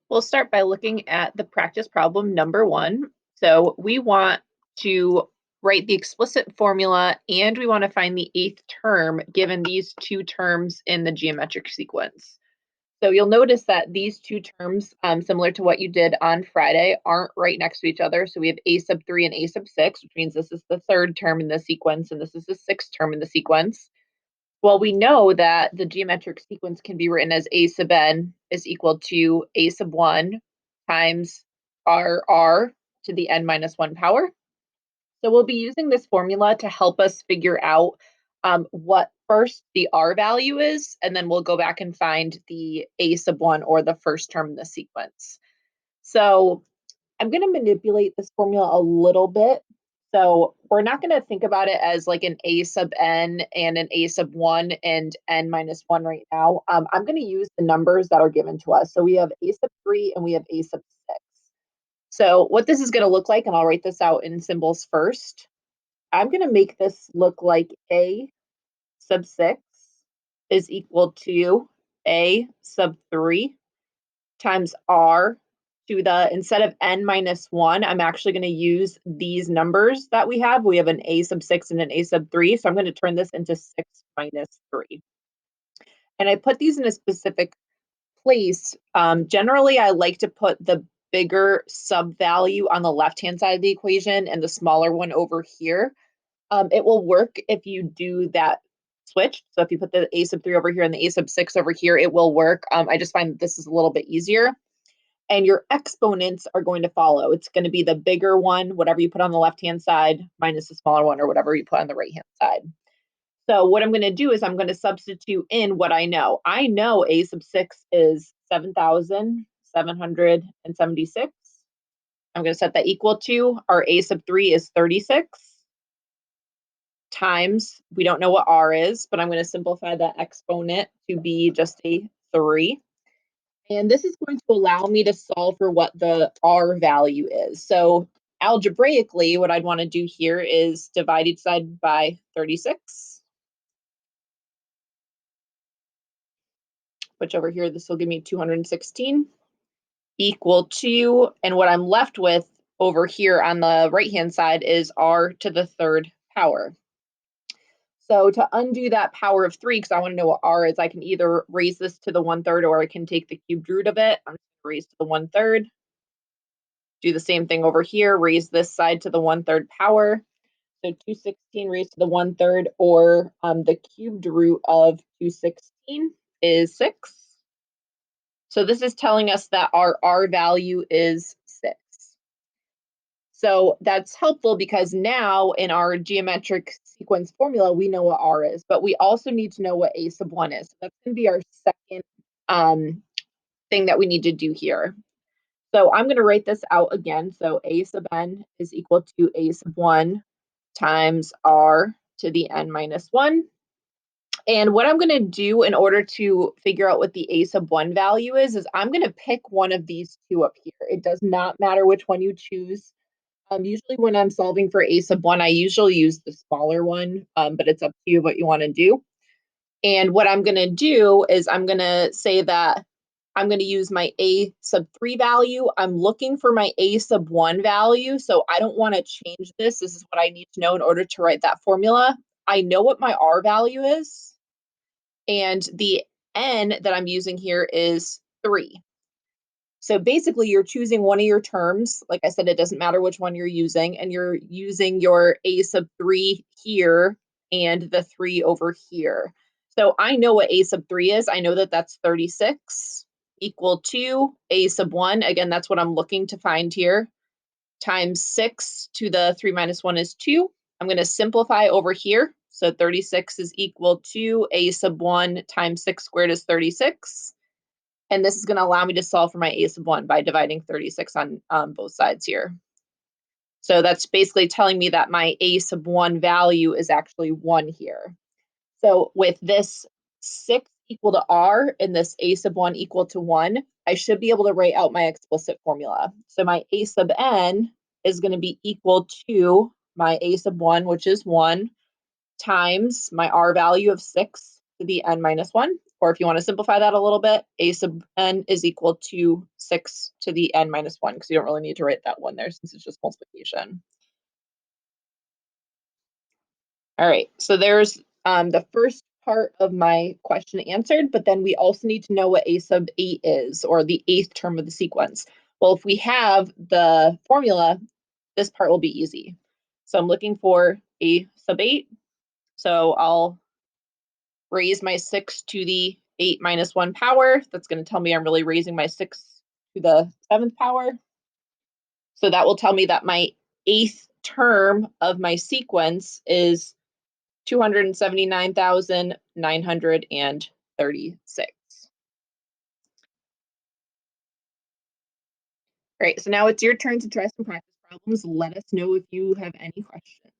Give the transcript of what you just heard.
We'll start by looking at the practice problem number 1. So we want to write the explicit formula and we want to find the 8th term given these two terms in the geometric sequence. So you'll notice that these two terms, similar to what you did on Friday, aren't right next to each other. So we have a sub 3 and a sub 6, which means this is the third term in the sequence and this is the sixth term in the sequence. Well, we know that the geometric sequence can be written as a sub n is equal to a sub 1 times r to the n minus 1 power. So we'll be using this formula to help us figure out what first the r value is, and then we'll go back and find the a sub 1 or the first term in the sequence. So I'm going to manipulate this formula a little bit. So we're not going to think about it as like an a sub n and an a sub 1 and n minus 1 right now. I'm going to use the numbers that are given to us. So we have a sub 3 and we have a sub 6. So what this is going to look like, and I'll write this out in symbols first. I'm going to make this look like a sub 6 is equal to a sub 3 times r to the, instead of n minus 1, I'm actually going to use these numbers that we have. We have an a sub 6 and an a sub 3. So I'm going to turn this into 6 minus 3. And I put these in a specific place. Generally, I like to put the bigger sub value on the left-hand side of the equation and the smaller one over here. It will work if you do that switch. So if you put the a sub 3 over here and the a sub 6 over here, it will work. I just find that this is a little bit easier. And your exponents are going to follow. It's going to be the bigger one, whatever you put on the left-hand side, minus the smaller one, or whatever you put on the right-hand side. So what I'm going to do is I'm going to substitute in what I know. I know a sub 6 is 7,776. I'm going to set that equal to, our a sub 3 is 36 times, we don't know what r is, but I'm going to simplify that exponent to be just a 3. And this is going to allow me to solve for what the r value is. So algebraically, what I'd want to do here is divide each side by 36. Which over here, this will give me 216 equal to, and what I'm left with over here on the right-hand side is r to the third power. So to undo that power of 3, because I want to know what r is, I can either raise this to the 1/3 or I can take the cubed root of it. I'm just going to raise to the 1/3. Do the same thing over here, raise this side to the 1/3 power. So 216 raised to the 1/3, or the cubed root of 216 is 6. So this is telling us that our r value is 6. So that's helpful because now in our geometric sequence formula, we know what r is, but we also need to know what a sub 1 is. That's going to be our second thing that we need to do here. So I'm going to write this out again. So a sub n is equal to a sub 1 times r to the n minus 1. And what I'm going to do in order to figure out what the a sub 1 value is I'm going to pick one of these two up here. It does not matter which one you choose. Usually when I'm solving for a sub 1, I usually use the smaller one, but it's up to you what you want to do. And what I'm going to do is I'm going to say that I'm going to use my a sub 3 value. I'm looking for my a sub 1 value, so I don't want to change this. This is what I need to know in order to write that formula. I know what my r value is, and the n that I'm using here is 3. So basically, you're choosing one of your terms. Like I said, it doesn't matter which one you're using, and you're using your a sub 3 here and the 3 over here. So I know what a sub 3 is. I know that that's 36 equal to a sub 1. Again, that's what I'm looking to find here. Times 6 to the 3 minus 1 is 2. I'm going to simplify over here. So 36 is equal to a sub 1 times 6 squared is 36. And this is going to allow me to solve for my a sub 1 by dividing 36 on both sides here. So that's basically telling me that my a sub 1 value is actually 1 here. So with this 6 equal to r and this a sub 1 equal to 1, I should be able to write out my explicit formula. So my a sub n is going to be equal to my a sub 1, which is 1, times my r value of 6 to the n minus 1. or if you want to simplify that a little bit, a sub n is equal to 6 to the n minus 1, because you don't really need to write that one there since it's just multiplication. All right, so there's the first part of my question answered, but then we also need to know what a sub 8 is, or the eighth term of the sequence. Well, if we have the formula, this part will be easy. So I'm looking for a sub 8. So I'll raise my 6 to the 8 minus 1 power. That's going to tell me I'm really raising my 6 to the 7th power. So that will tell me that my eighth term of my sequence is 279,936. All right, so now it's your turn to try some practice problems. Let us know if you have any questions.